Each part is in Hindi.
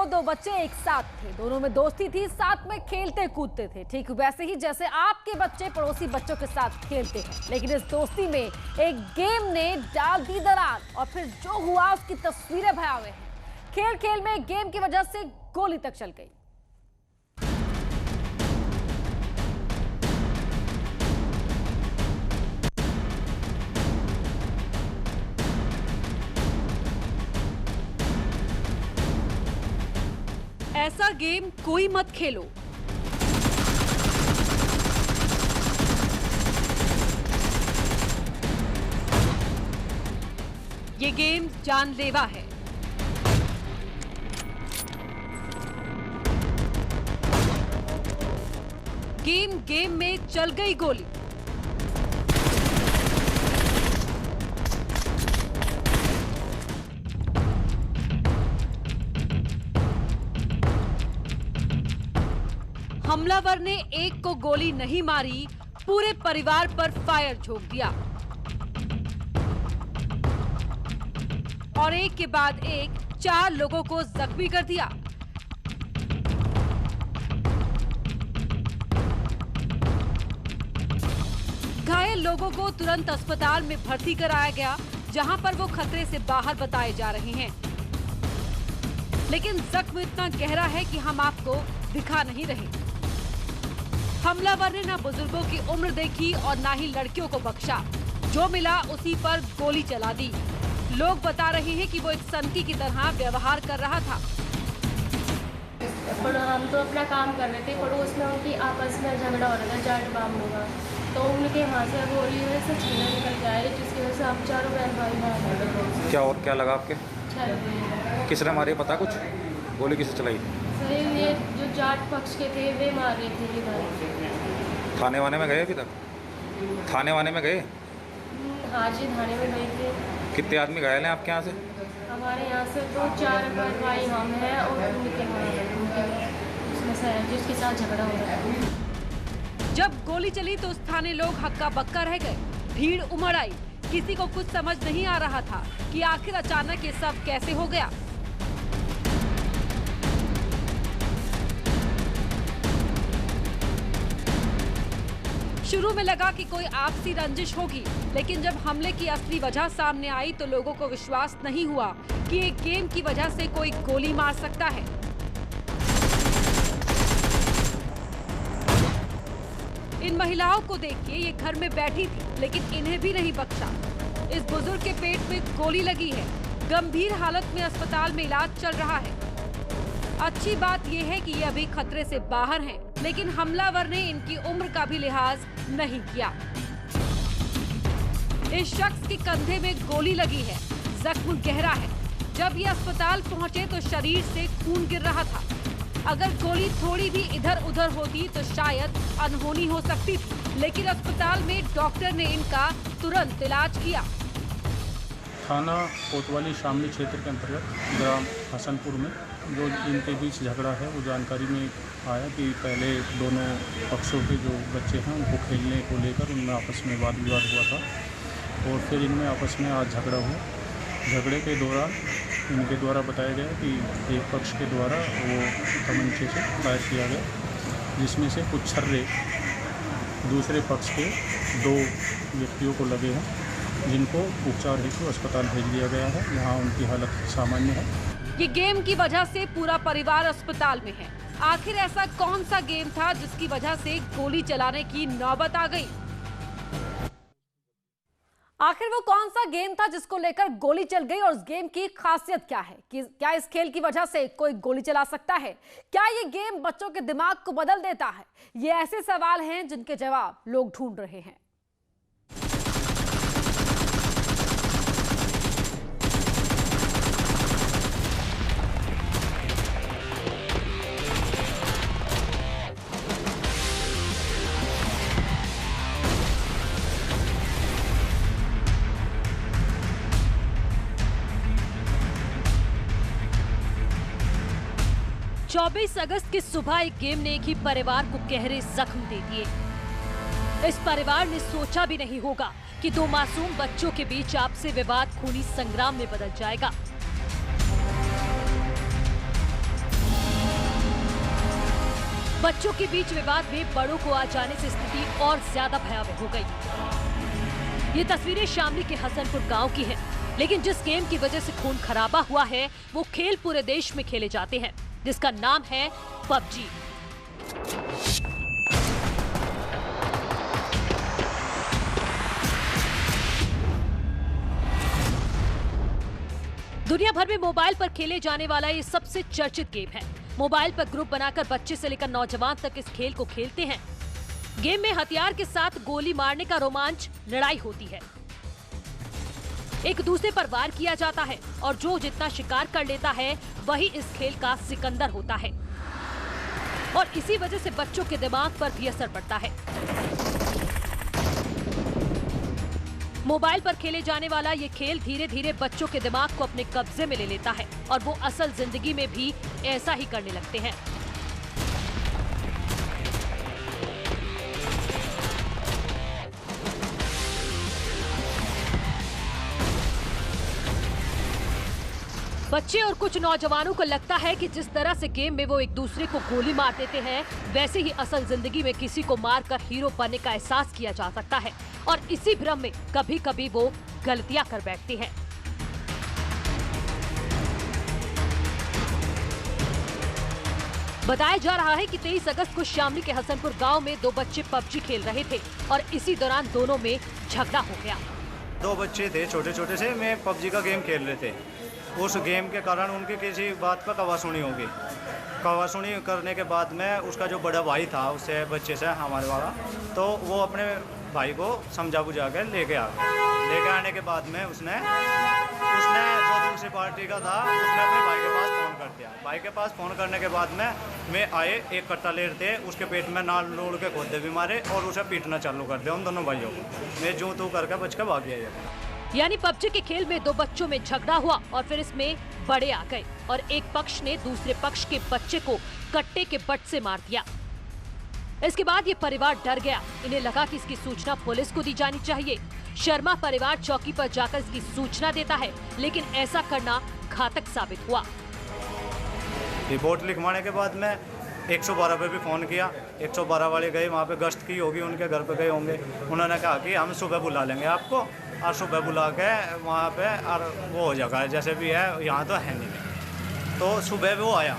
दो बच्चे एक साथ थे, दोनों में दोस्ती थी, साथ में खेलते कूदते थे, ठीक वैसे ही जैसे आपके बच्चे पड़ोसी बच्चों के साथ खेलते हैं। लेकिन इस दोस्ती में एक गेम ने डाल दी दरार और फिर जो हुआ उसकी तस्वीरें भयावह हैं। खेल खेल में गेम की वजह से गोली तक चल गई। ऐसा गेम कोई मत खेलो। ये गेम जानलेवा है। गेम में चल गई गोली। हमलावर ने एक को गोली नहीं मारी, पूरे परिवार पर फायर झोंक दिया और एक के बाद एक 4 लोगों को जख्मी कर दिया। घायल लोगों को तुरंत अस्पताल में भर्ती कराया गया, जहां पर वो खतरे से बाहर बताए जा रहे हैं। लेकिन जख्म इतना गहरा है कि हम आपको दिखा नहीं रहे। हमलावर ने ना बुजुर्गों की उम्र देखी और ना ही लड़कियों को बख्शा, जो मिला उसी पर गोली चला दी। लोग बता रहे हैं कि वो एक संती की तरह व्यवहार कर रहा था। हम तो अपना काम कर रहे थे, पड़ोस में उनकी आपस में झगड़ा हो रहा था जाट बामनों का, तो उनके वहाँ से गोली से छीना निकल के आए, जिसकी वजह से हम चारों बहन भाई मारे। क्या और क्या लगा आपके? किसने मारी पता कुछ? गोली किसे चलाई? सर ये जो जाट पक्ष के थे वे मार रहे थे इधर। थाने वाने में गए अभी तक? थाने वाने में गए? हाँ जी, थाने में गए थे। कितने आदमी घायल हैं आपके यहाँ से? हमारे यहाँ से तो 4 भाई हम हैं और उनके उसमें से जिसके साथ झगड़ा हो रहा है। जब गोली चली तो स्थानीय लोग हक्का बक्का रह गए, भीड़ उमड़ आई। किसी को कुछ समझ नहीं आ रहा था कि आखिर अचानक ये सब कैसे हो गया। शुरू में लगा कि कोई आपसी रंजिश होगी, लेकिन जब हमले की असली वजह सामने आई तो लोगों को विश्वास नहीं हुआ कि एक गेम की वजह से कोई गोली मार सकता है। इन महिलाओं को देख के ये घर में बैठी थी, लेकिन इन्हें भी नहीं बख्शा। इस बुजुर्ग के पेट में गोली लगी है, गंभीर हालत में अस्पताल में इलाज चल रहा है। अच्छी बात यह है कि ये अभी खतरे से बाहर हैं, लेकिन हमलावर ने इनकी उम्र का भी लिहाज नहीं किया। इस शख्स के कंधे में गोली लगी है, जख्म गहरा है। जब ये अस्पताल पहुंचे तो शरीर से खून गिर रहा था। अगर गोली थोड़ी भी इधर उधर होती तो शायद अनहोनी हो सकती थी, लेकिन अस्पताल में डॉक्टर ने इनका तुरंत इलाज किया। थाना कोतवाली शामली क्षेत्र के अंतर्गत ग्राम हसनपुर में जो इनके बीच झगड़ा है, वो जानकारी में आया कि पहले दोनों पक्षों के जो बच्चे हैं उनको खेलने को लेकर उनमें आपस में वाद विवाद हुआ था और फिर इनमें आपस में आज झगड़ा हुआ। झगड़े के दौरान इनके द्वारा बताया गया कि एक पक्ष के द्वारा वो तमंचे से फायर किया गया, जिसमें से कुछ छर्रे दूसरे पक्ष के 2 व्यक्तियों को लगे हैं, जिनको उपचार हेतु अस्पताल भेज दिया गया है। यहाँ उनकी हालत सामान्य है। ये गेम की वजह से पूरा परिवार अस्पताल में है। आखिर ऐसा कौन सा गेम था जिसकी वजह से गोली चलाने की नौबत आ गई? आखिर वो कौन सा गेम था जिसको लेकर गोली चल गई और उस गेम की खासियत क्या है? कि क्या इस खेल की वजह से कोई गोली चला सकता है? क्या ये गेम बच्चों के दिमाग को बदल देता है? ये ऐसे सवाल हैं जिनके जवाब लोग ढूंढ रहे हैं। चौबीस अगस्त की सुबह एक गेम ने एक ही परिवार को गहरे जख्म दे दिए। इस परिवार ने सोचा भी नहीं होगा कि 2 मासूम बच्चों के बीच आपसी विवाद खूनी संग्राम में बदल जाएगा। बच्चों के बीच विवाद में बड़ों को आ जाने से स्थिति और ज्यादा भयावह हो गई। ये तस्वीरें शामली के हसनपुर गांव की हैं, लेकिन जिस गेम की वजह से खून खराबा हुआ है वो खेल पूरे देश में खेले जाते हैं, जिसका नाम है पबजी। दुनिया भर में मोबाइल पर खेले जाने वाला ये सबसे चर्चित गेम है। मोबाइल पर ग्रुप बनाकर बच्चे से लेकर नौजवान तक इस खेल को खेलते हैं। गेम में हथियार के साथ गोली मारने का रोमांच लड़ाई होती है। एक दूसरे पर वार किया जाता है और जो जितना शिकार कर लेता है वही इस खेल का सिकंदर होता है। और इसी वजह से बच्चों के दिमाग पर भी असर पड़ता है। मोबाइल पर खेले जाने वाला ये खेल धीरे धीरे बच्चों के दिमाग को अपने कब्जे में ले लेता है और वो असल जिंदगी में भी ऐसा ही करने लगते हैं। बच्चे और कुछ नौजवानों को लगता है कि जिस तरह से गेम में वो एक दूसरे को गोली मार देते हैं, वैसे ही असल जिंदगी में किसी को मारकर हीरो बनने का एहसास किया जा सकता है और इसी भ्रम में कभी कभी वो गलतियां कर बैठते हैं। बताया जा रहा है कि 23 अगस्त को शामली के हसनपुर गांव में दो बच्चे पबजी खेल रहे थे और इसी दौरान दोनों में झगड़ा हो गया। दो बच्चे थे छोटे छोटे से, मैं पबजी का गेम खेल रहे थे। उस गेम के कारण उनकी किसी बात पर कवासुनी होगी। कवासुनी करने के बाद में उसका जो बड़ा भाई था उससे बच्चे से हमारे वाला, तो वो अपने भाई को समझा बुझा के लेके आ गया। लेके आने के बाद में उसने जो दूसरी पार्टी का था उसने अपने भाई के पास फ़ोन कर दिया। भाई के पास फ़ोन करने के बाद में मैं आए, एक कट्टा ले थे, उसके पेट में नाल लोड़ के खोदे भी मारे और उसे पीटना चालू कर दिया उन दोनों भाइयों को। मैं जूँ तू करके बच के भाग गया। यानी पबजी के खेल में दो बच्चों में झगड़ा हुआ और फिर इसमें बड़े आ गए और एक पक्ष ने दूसरे पक्ष के बच्चे को कट्टे के बट से मार दिया। इसके बाद ये परिवार डर गया। इन्हें लगा कि इसकी सूचना पुलिस को दी जानी चाहिए। शर्मा परिवार चौकी पर जाकर इसकी सूचना देता है, लेकिन ऐसा करना घातक साबित हुआ। रिपोर्ट लिखवाने के बाद में 112 पे भी फ़ोन किया। 112 वाले गए, वहाँ पे गश्त की होगी, उनके घर पे गए होंगे। उन्होंने कहा कि हम सुबह बुला लेंगे आपको, और सुबह बुला के वहाँ पे और वो हो जाएगा जैसे भी है, यहाँ तो है नहीं। तो सुबह वो आया,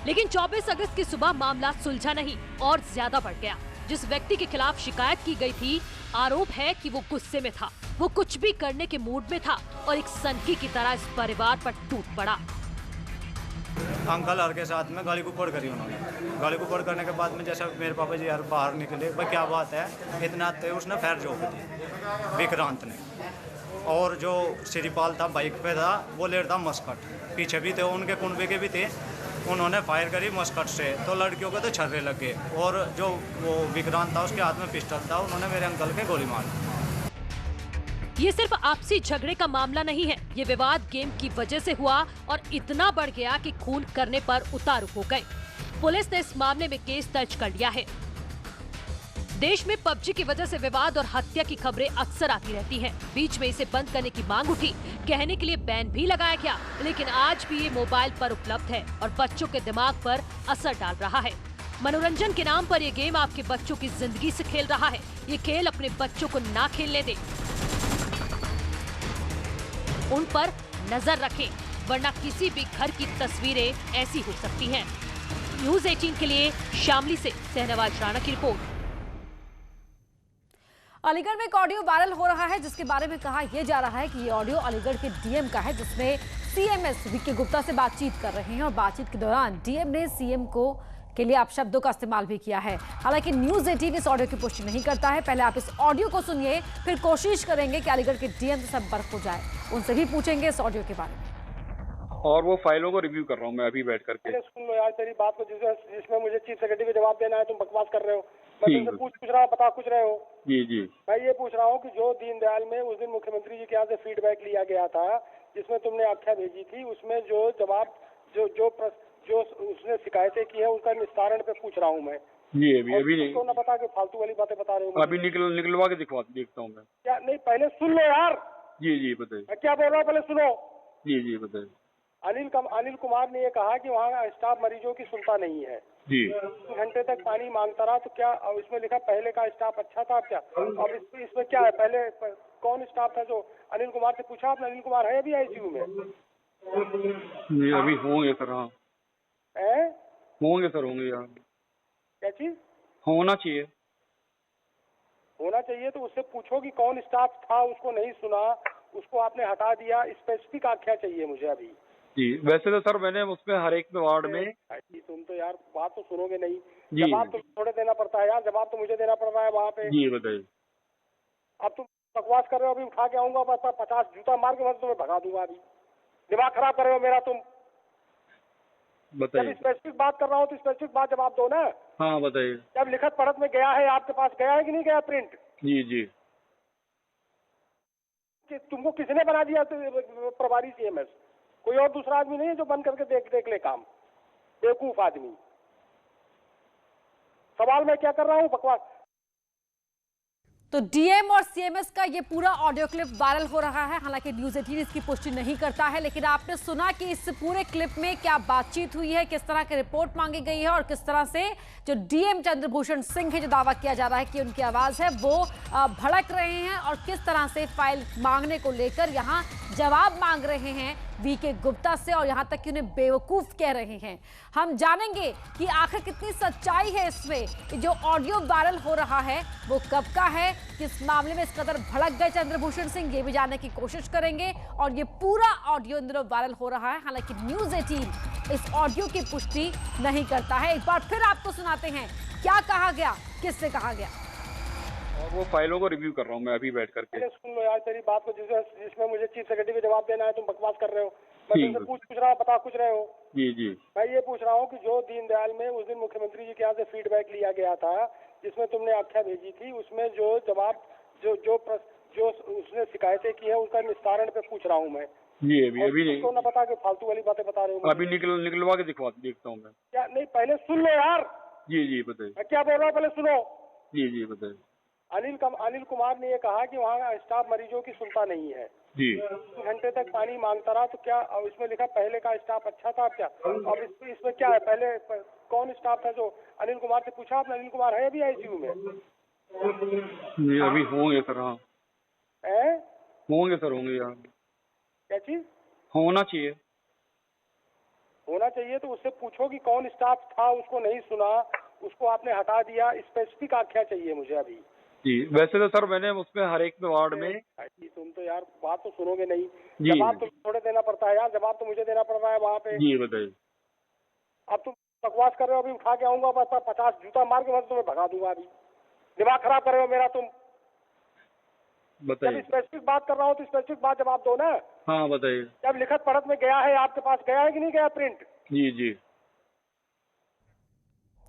लेकिन 24 अगस्त की सुबह मामला सुलझा नहीं और ज्यादा बढ़ गया। जिस व्यक्ति के खिलाफ शिकायत की गई थी, आरोप है कि वो गुस्से में था, वो कुछ भी करने के मूड में था और एक सनकी की तरह इस परिवार पर टूट पड़ा। अंकल हर के साथ में गाली गुपड़ करी उन्होंने। गाली गुपड़ करने के बाद में जैसे मेरे पापा जी यार बाहर निकले, भाई क्या बात है, इतना उसने फैर जोक दी विक्रांत ने। और जो श्रीपाल था बाइक पे था, वो ले रहा था मस्कट, पीछे भी थे उनके कुंबे के भी थे। उन्होंने फायर करी मस्कट से, तो लड़कियों के तो छर्रे लग गए और जो वो विक्रांत था उसके हाथ में पिस्टल था, उन्होंने मेरे अंकल के गोली मार दी। ये सिर्फ आपसी झगड़े का मामला नहीं है, ये विवाद गेम की वजह से हुआ और इतना बढ़ गया कि खून करने पर उतारू हो गए। पुलिस ने इस मामले में केस दर्ज कर लिया है। देश में पबजी की वजह से विवाद और हत्या की खबरें अक्सर आती रहती हैं। बीच में इसे बंद करने की मांग उठी, कहने के लिए बैन भी लगाया गया, लेकिन आज भी ये मोबाइल पर उपलब्ध है और बच्चों के दिमाग पर असर डाल रहा है। मनोरंजन के नाम पर ये गेम आपके बच्चों की जिंदगी से खेल रहा है। ये खेल अपने बच्चों को ना खेलने दे, उन पर नजर रखें, वरना किसी भी घर की तस्वीरें ऐसी हो सकती हैं। न्यूज़ 18 के लिए शामली से सहनवाज राणा की रिपोर्ट। अलीगढ़ में एक ऑडियो वायरल हो रहा है, जिसके बारे में कहा यह जा रहा है कि ये ऑडियो अलीगढ़ के डीएम का है, जिसमें सीएमएस वीके गुप्ता से बातचीत कर रहे हैं और बातचीत के दौरान डीएम ने सीएम को के लिए आप शब्दों का इस्तेमाल भी किया है। हालांकि न्यूज़ 18 इस ऑडियो की पुष्टि नहीं करता है। पहले आप इस ऑडियो को सुनिए, फिर कोशिश करेंगे कि अलीगढ़ के डीएम से संपर्क हो जाए, उनसे भी पूछेंगे इस ऑडियो के बारे में। और वो फाइलों को रिव्यू कर रहा हूँ मैं अभी बैठ करके। सुन लो यार तेरी बात को, जिसमें मुझे चीफ सेक्रेटरी को जवाब देना है, तुम बकवास कर रहे हो। मैं तुमसे पूछ रहा हूँ, बता कुछ रहे हो। जी जी, मैं ये पूछ रहा हूँ कि जो दीनदयाल में उस दिन मुख्यमंत्री जी के यहाँ से फीडबैक लिया गया था, जिसमें तुमने आख्या भेजी थी, उसमें जो जवाब जो उसने शिकायतें की है उसका निस्तारण पे पूछ रहा हूँ मैं। जी अभी नहीं, तो ना बता के फालतू वाली बातें बता रहे हो। अभी निकलवा के देखता हूँ मैं। क्या नहीं, पहले सुन लो यार। जी बताइए। मैं क्या बोल रहा हूँ पहले सुनो। जी बताइए। अनिल कुमार ने ये कहा कि वहाँ स्टाफ मरीजों की सुनता नहीं है। जी। घंटे तक पानी मांगता रहा तो क्या अब इसमें लिखा पहले का स्टाफ अच्छा था क्या? अब इसमें क्या है? पहले कौन स्टाफ था जो अनिल कुमार से पूछा आपने? अनिल कुमार है अभी आईसीयू में? जी अभी होंगे सर। हाँ है? होंगे सर, होंगे यार। क्या चीज होना चाहिए। होना चाहिए तो उससे पूछो कि कौन स्टाफ था, उसको नहीं सुना, उसको आपने हटा दिया, स्पेसिफिक आख्या चाहिए मुझे अभी। जी वैसे तो सर मैंने उसमें हर एक वार्ड में तुम तो यार बात तो सुनोगे नहीं। जी। जवाब तो थोड़े देना पड़ता है यार, जवाब तो मुझे देना पड़ रहा है वहाँ पे। जी बताइए। अब तुम बकवास कर रहे हो, अभी उठा के आऊंगा 50 जूता मार के मैं तुम्हें भगा दूंगा। अभी दिमाग खराब कर रहे हो मेरा तुम। जब बताइए। स्पेसिफिक बात कर रहा हूँ तो स्पेसिफिक बात जवाब दो ना। हाँ बताइए। जब लिखत पढ़त में गया है आपके पास, गया है कि नहीं गया प्रिंट? जी जी। कि तुमको किसने बना दिया प्रभारी सीएमएस? कोई और दूसरा आदमी नहीं है जो बंद करके देख ले काम? बेवकूफ आदमी। सवाल मैं क्या कर रहा हूँ? बकवास। तो डीएम और सीएमएस का ये पूरा ऑडियो क्लिप वायरल हो रहा है। हालांकि न्यूज़ 18 इसकी पुष्टि नहीं करता है, लेकिन आपने सुना कि इस पूरे क्लिप में क्या बातचीत हुई है, किस तरह की रिपोर्ट मांगी गई है और किस तरह से जो डीएम चंद्रभूषण सिंह है, जो दावा किया जा रहा है कि उनकी आवाज है, वो भड़क रहे हैं और किस तरह से फाइल मांगने को लेकर यहाँ जवाब मांग रहे हैं वीके गुप्ता से और यहाँ तक कि उन्हें बेवकूफ कह रहे हैं। हम जानेंगे कि आखिर कितनी सच्चाई है इसमें। जो ऑडियो वायरल हो रहा है वो कब का है, किस मामले में इस कदर भड़क गए चंद्रभूषण सिंह, ये भी जानने की कोशिश करेंगे। और ये पूरा ऑडियो इन दिनों वायरल हो रहा है। हालांकि न्यूज़ 18 इस ऑडियो की पुष्टि नहीं करता है। एक बार फिर आपको सुनाते हैं क्या कहा गया, किससे कहा गया। और वो फाइलों को रिव्यू कर रहा हूँ मैं अभी बैठ करके। सुन लो यार तेरी बात को, जिसमें मुझे चीफ सेक्रेटरी को जवाब देना है, तुम बकवास कर रहे हो। मैं तुमसे पूछ रहा हूँ, बता कुछ रहे हो। जी जी। मैं ये पूछ रहा हूँ कि जो दीनदयाल में उस दिन मुख्यमंत्री जी के यहाँ से फीडबैक लिया गया था, जिसमें तुमने आख्या भेजी थी, उसमें जो जवाब जो उसने शिकायतें की है उसका निस्तारण पे पूछ रहा हूँ मैं। जी अभी नहीं। तो ना बता के फालतू वाली बातें बता रहे हो। अभी निकलवा के देखता हूँ मैं। क्या नहीं, पहले सुन लो यार। जी जी बताइए। मैं क्या बोल रहा हूँ पहले सुनो। जी जी बताइए। अनिल कुमार ने ये कहा कि वहाँ स्टाफ मरीजों की सुनता नहीं है। जी। घंटे तक पानी मांगता रहा तो क्या अब इसमें लिखा पहले का स्टाफ अच्छा था क्या? अब इसमें क्या है? पहले कौन स्टाफ था जो अनिल कुमार से पूछा आपने? अनिल कुमार है अभी आईसीयू में? जी अभी होंगे सर। हाँ है? होंगे सर, होंगे यार। क्या चीज होना चाहिए। होना चाहिए तो उससे पूछो कि कौन स्टाफ था, उसको नहीं सुना, उसको आपने हटा दिया, स्पेसिफिक आख्या चाहिए मुझे अभी। जी वैसे तो सर मैंने उसमें हर एक वार्ड में तुम तो यार बात तो सुनोगे नहीं। जी। जवाब तो थोड़े देना पड़ता है यार, जवाब तो मुझे देना पड़ रहा है वहाँ पे। जी बताइए। अब तुम बकवास कर रहे हो, अभी उठा के आऊंगा 50 जूता मार के मैं तुम्हें भगा दूंगा। अभी दिमाग खराब कर रहे हो मेरा तुम। बताइए। जब स्पेसिफिक बात कर रहा हूँ तो स्पेसिफिक बात जवाब दो ना। हाँ बताइए। जब लिखत पढ़त में गया है आपके पास, गया है कि नहीं गया प्रिंट? जी जी।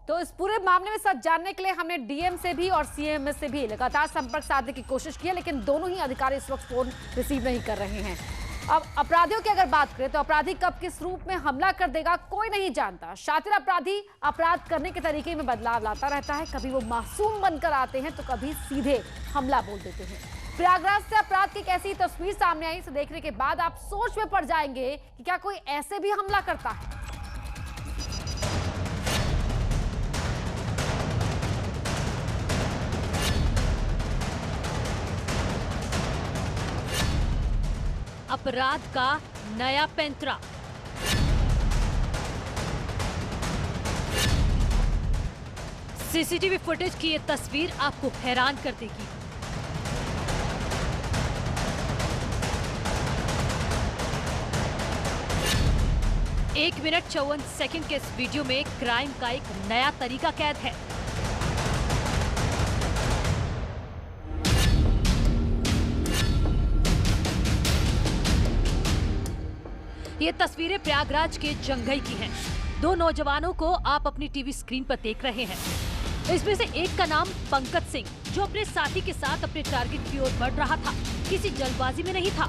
तो इस पूरे मामले में सच जानने के लिए हमने डीएम से भी और सीएमएस से भी लगातार संपर्क साधने की कोशिश की है, लेकिन दोनों ही अधिकारी इस वक्त फोन रिसीव नहीं कर रहे हैं। अब अपराधियों की अगर बात करें तो अपराधी कब किस रूप में हमला कर देगा कोई नहीं जानता। शातिर अपराधी अपराध करने के तरीके में बदलाव लाता रहता है। कभी वो मासूम बनकर आते हैं तो कभी सीधे हमला बोल देते हैं। प्रयागराज से अपराध की कैसी तस्वीर सामने आई, इसे देखने के बाद आप सोच में पड़ जाएंगे कि क्या कोई ऐसे भी हमला करता है। अपराध का नया पैंतरा। सीसीटीवी फुटेज की ये तस्वीर आपको हैरान कर देगी। एक मिनट 54 सेकंड के इस वीडियो में क्राइम का एक नया तरीका कैद है। ये तस्वीरें प्रयागराज के जंघई की हैं। दो नौजवानों को आप अपनी टीवी स्क्रीन पर देख रहे हैं। इसमें से एक का नाम पंकज सिंह, जो अपने साथी के साथ अपने टारगेट की ओर बढ़ रहा था, किसी जल्दबाजी में नहीं था।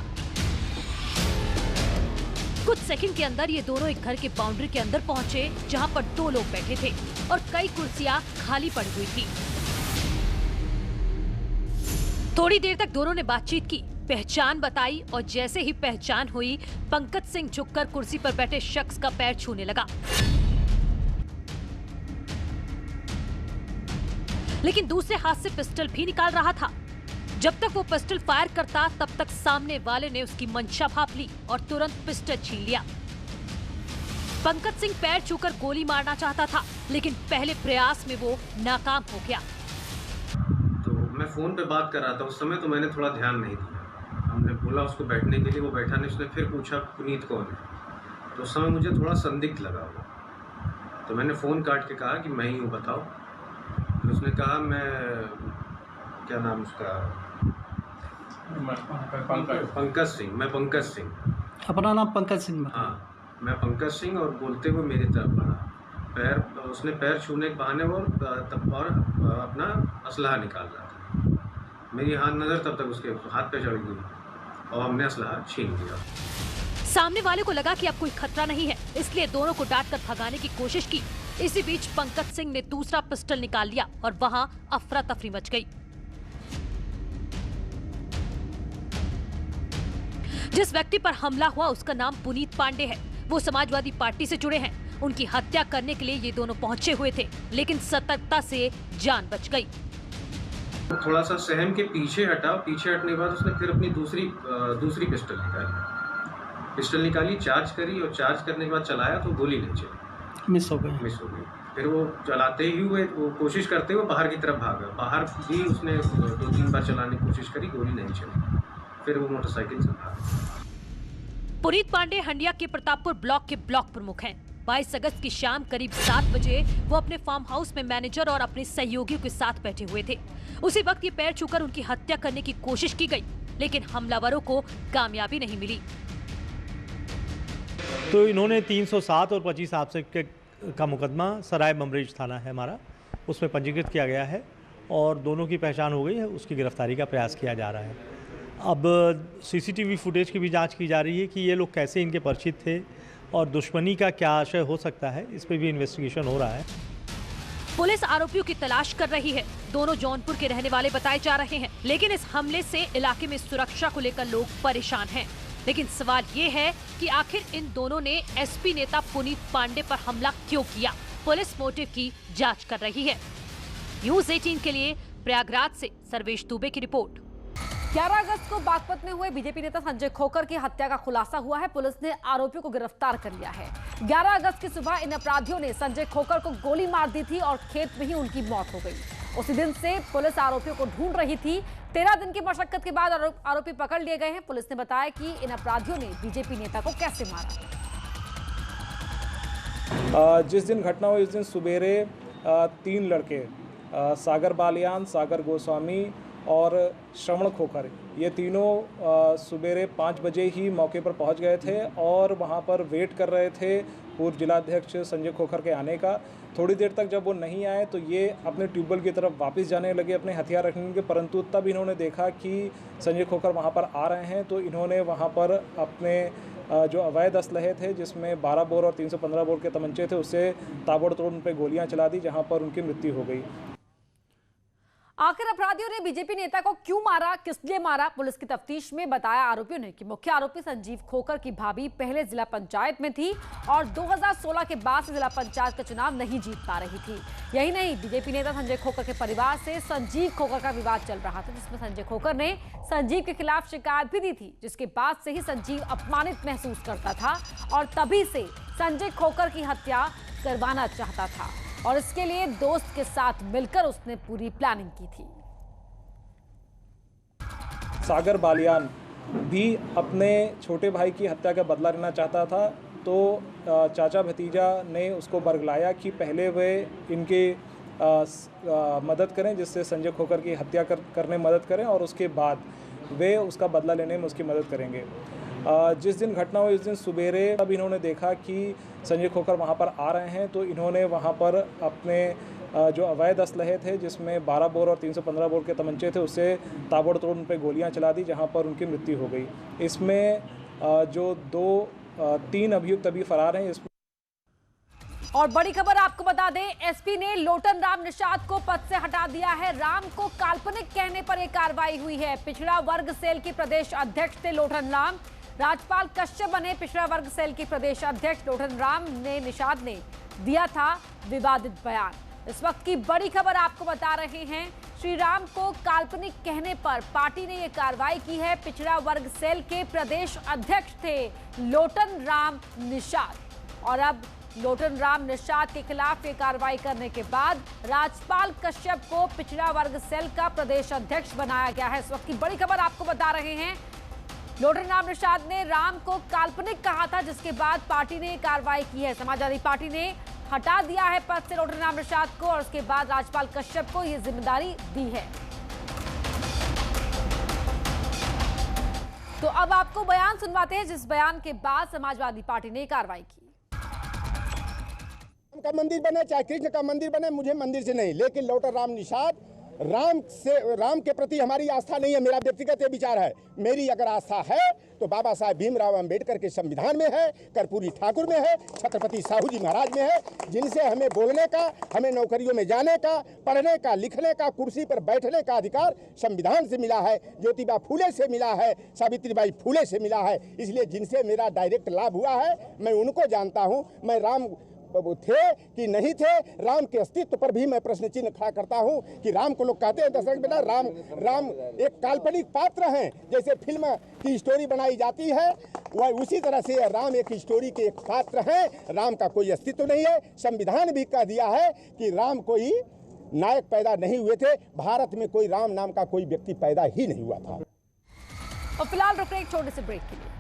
कुछ सेकंड के अंदर ये दोनों एक घर के बाउंड्री के अंदर पहुंचे, जहां पर दो लोग बैठे थे और कई कुर्सियां खाली पड़ी हुई थी। थोड़ी देर तक दोनों ने बातचीत की, पहचान बताई और जैसे ही पहचान हुई, पंकज सिंह झुककर कुर्सी पर बैठे शख्स का पैर छूने लगा। लेकिन दूसरे हाथ से पिस्टल भी निकाल रहा था। जब तक वो पिस्टल फायर करता तब तक सामने वाले ने उसकी मंशा भांप ली और तुरंत पिस्टल छीन लिया। पंकज सिंह पैर छूकर गोली मारना चाहता था, लेकिन पहले प्रयास में वो नाकाम हो गया। तो मैं फोन पे बात कर रहा था उस समय, तो मैंने थोड़ा ध्यान नहीं दिया। हमने बोला उसको बैठने के लिए, वो बैठा नहीं। उसने फिर पूछा पुनीत कौन है, तो उस समय मुझे थोड़ा संदिग्ध लगा वो। तो मैंने फ़ोन काट के कहा कि मैं ही हूँ, बताओ। फिर उसने कहा मैं, क्या नाम उसका, पंकज सिंह। मैं पंकज सिंह, अपना नाम पंकज सिंह। हाँ, मैं पंकज सिंह। और बोलते हुए मेरी तरफ बढ़ा। उसने पैर छूने के बहाने वो तब और अपना असलहा निकाल रहा था। मेरी हाथ नज़र तब तक उसके हाथ पे चढ़ गई और हमने असलहा छीन लिया। सामने वाले को लगा कि अब कोई खतरा नहीं है, इसलिए दोनों को डांटकर भगाने की कोशिश की। इसी बीच पंकज सिंह ने दूसरा पिस्टल निकाल लिया और वहां अफरा तफरी मच गई। जिस व्यक्ति पर हमला हुआ उसका नाम पुनीत पांडे है। वो समाजवादी पार्टी से जुड़े हैं। उनकी हत्या करने के लिए ये दोनों पहुंचे हुए थे, लेकिन सतर्कता से जान बच गई। थोड़ा सा सहम के पीछे हटा। पीछे हटने के बाद उसने फिर अपनी दूसरी पिस्टल निकाली, चार्ज करी और चार्ज करने के बाद चलाया तो गोली नहीं चली, मिस हो गई। फिर वो चलाते ही हुए, वो कोशिश करते हुए बाहर की तरफ भागा। बाहर भी उसने 2-3 बार चलाने की कोशिश करी, गोली नहीं चली। फिर वो मोटरसाइकिल से भागा। पुनीत पांडे हंडिया के प्रतापपुर ब्लॉक के ब्लॉक प्रमुख हैं। 22 अगस्त की शाम करीब 7 बजे वो अपने फार्म हाउस में मैनेजर और अपने सहयोगियों के साथ बैठे हुए थे। उसी वक्त ये पैर छूकर उनकी हत्या करने की कोशिश की गई, लेकिन हमलावरों को कामयाबी नहीं मिली। तो इन्होंने 307 और 25 आपसे का मुकदमा सराय बमरेज थाना है हमारा, उसमें पंजीकृत किया गया है और दोनों की पहचान हो गई है। उसकी गिरफ्तारी का प्रयास किया जा रहा है। अब सीसीटीवी फुटेज की भी जांच की जा रही है कि ये लोग कैसे इनके परिचित थे और दुश्मनी का क्या आशय हो सकता है, इस पर भी इन्वेस्टिगेशन हो रहा है। पुलिस आरोपियों की तलाश कर रही है। दोनों जौनपुर के रहने वाले बताए जा रहे हैं, लेकिन इस हमले से इलाके में सुरक्षा को लेकर लोग परेशान हैं। लेकिन सवाल ये है कि आखिर इन दोनों ने एसपी नेता पुनीत पांडे पर हमला क्यों किया। पुलिस मोटिव की जांच कर रही है। न्यूज़ 18 के लिए प्रयागराज से सर्वेश दुबे की रिपोर्ट। 11 अगस्त को बागपत में हुए बीजेपी नेता संजय खोकर की हत्या का खुलासा हुआ है। पुलिस ने आरोपियों को गिरफ्तार कर लिया है। 11 अगस्त की सुबह इन अपराधियों ने संजय खोकर को गोली मार दी थी और खेत में ही उनकी मौत हो गई। उसी दिन से पुलिस आरोपियों को ढूंढ रही थी। 13 दिन की मशक्कत के बाद आरोपी पकड़ लिए गए हैं। पुलिस ने बताया कि इन अपराधियों ने बीजेपी नेता को कैसे मारा। जिस दिन घटना हुई उस दिन सुबेरे 3 लड़के सागर बालियान, सागर गोस्वामी और श्रवण खोकर, ये तीनों सुबेरे 5 बजे ही मौके पर पहुंच गए थे और वहां पर वेट कर रहे थे पूर्व जिलाध्यक्ष संजय खोकर के आने का। थोड़ी देर तक जब वो नहीं आए तो ये अपने ट्यूबवेल की तरफ वापस जाने लगे अपने हथियार रखने के, परंतु तब इन्होंने देखा कि संजय खोकर वहां पर आ रहे हैं। तो इन्होंने वहां पर अपने जो अवैध असलहे थे, जिसमें 12 बोर और 315 बोर के तमंचे थे, उससे ताबड़तोड़ उन पर गोलियां चला दी, जहां पर उनकी मृत्यु हो गई। आखिर अपराधियों ने बीजेपी नेता को क्यों मारा, किस लिए मारा? पुलिस की तफ्तीश में बताया आरोपियों ने कि मुख्य आरोपी संजीव खोकर की भाभी पहले जिला पंचायत में थी और 2016 के बाद से जिला पंचायत का चुनाव नहीं जीत पा रही थी। यही नहीं, बीजेपी नेता संजय खोकर के परिवार से संजीव खोकर का विवाद चल रहा था, जिसमें संजय खोकर ने संजीव के खिलाफ शिकायत भी दी थी, जिसके बाद से ही संजीव अपमानित महसूस करता था और तभी से संजय खोकर की हत्या करवाना चाहता था और इसके लिए दोस्त के साथ मिलकर उसने पूरी प्लानिंग की थी। सागर बालियान भी अपने छोटे भाई की हत्या का बदला लेना चाहता था, तो चाचा भतीजा ने उसको बरगलाया कि पहले वे इनके मदद करें, जिससे संजय खोकर की हत्या करने मदद करें और उसके बाद वे उसका बदला लेने में उसकी मदद करेंगे। जिस दिन घटना हुई उस दिन सुबेरे तब इन्होंने देखा कि संजय खोकर वहां पर आ रहे हैं, तो इन्होंने वहां पर अपने जो अवैध असलहे थे, जिसमें 12 बोर और 315 बोर के तमंचे थे, उससे ताबड़तोड़ उन पर गोलियां चला दी, जहां पर उनकी मृत्यु हो गई। इसमें जो 3 अभियुक्त अभी फरार हैं। और बड़ी खबर आपको बता दें, एसपी ने लोटन राम निषाद को पद से हटा दिया है। राम को काल्पनिक कहने पर यह कार्रवाई हुई है। पिछड़ा वर्ग सेल के प्रदेश अध्यक्ष थे लोटन राम। राजपाल कश्यप बने पिछड़ा वर्ग सेल के प्रदेश अध्यक्ष। लोटन राम ने निषाद ने दिया था विवादित बयान। इस वक्त की बड़ी खबर आपको बता रहे हैं। श्री राम को काल्पनिक कहने पर पार्टी ने यह कार्रवाई की है। पिछड़ा वर्ग सेल के प्रदेश अध्यक्ष थे लोटन राम निषाद, और अब लोटन राम निषाद के खिलाफ ये कार्रवाई करने के बाद राजपाल कश्यप को पिछड़ा वर्ग सेल का प्रदेश अध्यक्ष बनाया गया है। इस वक्त की बड़ी खबर आपको बता रहे हैं। लोटन राम निषाद ने राम को काल्पनिक कहा था, जिसके बाद पार्टी ने कार्रवाई की है। समाजवादी पार्टी ने हटा दिया है पद से लोटन राम निषाद को, और उसके बाद राजपाल कश्यप को यह जिम्मेदारी दी है। तो अब आपको बयान सुनवाते हैं, जिस बयान के बाद समाजवादी पार्टी ने कार्रवाई की। का मंदिर बने चाहे कृष्ण का मंदिर बने, मुझे मंदिर से नहीं, लेकिन लोटन राम निषाद राम के प्रति हमारी आस्था नहीं है। मेरा व्यक्तिगत ये विचार है। मेरी अगर आस्था है तो बाबा साहेब भीमराव अंबेडकर के संविधान में है, कर्पूरी ठाकुर में है, छत्रपति साहू जी महाराज में है, जिनसे हमें बोलने का, हमें नौकरियों में जाने का, पढ़ने का, लिखने का, कुर्सी पर बैठने का अधिकार संविधान से मिला है, ज्योतिबा फूले से मिला है, सावित्रीबाई फूले से मिला है। इसलिए जिनसे मेरा डायरेक्ट लाभ हुआ है, मैं उनको जानता हूँ। मैं राम थे कि नहीं थे, राम के अस्तित्व पर भी मैं प्रश्न चिन्ह खड़ा करता हूं कि राम को लोग कहते हैं दशरथ बेटा राम एक काल्पनिक पात्र हैं। जैसे फिल्म की स्टोरी बनाई जाती है, वह उसी तरह से राम एक स्टोरी के एक पात्र हैं। राम का कोई अस्तित्व नहीं है। संविधान भी कह दिया है कि राम कोई नायक पैदा नहीं हुए थे। भारत में कोई राम नाम का कोई व्यक्ति पैदा ही नहीं हुआ था। और फिलहाल रुक रहे एक छोटे से ब्रेक के लिए।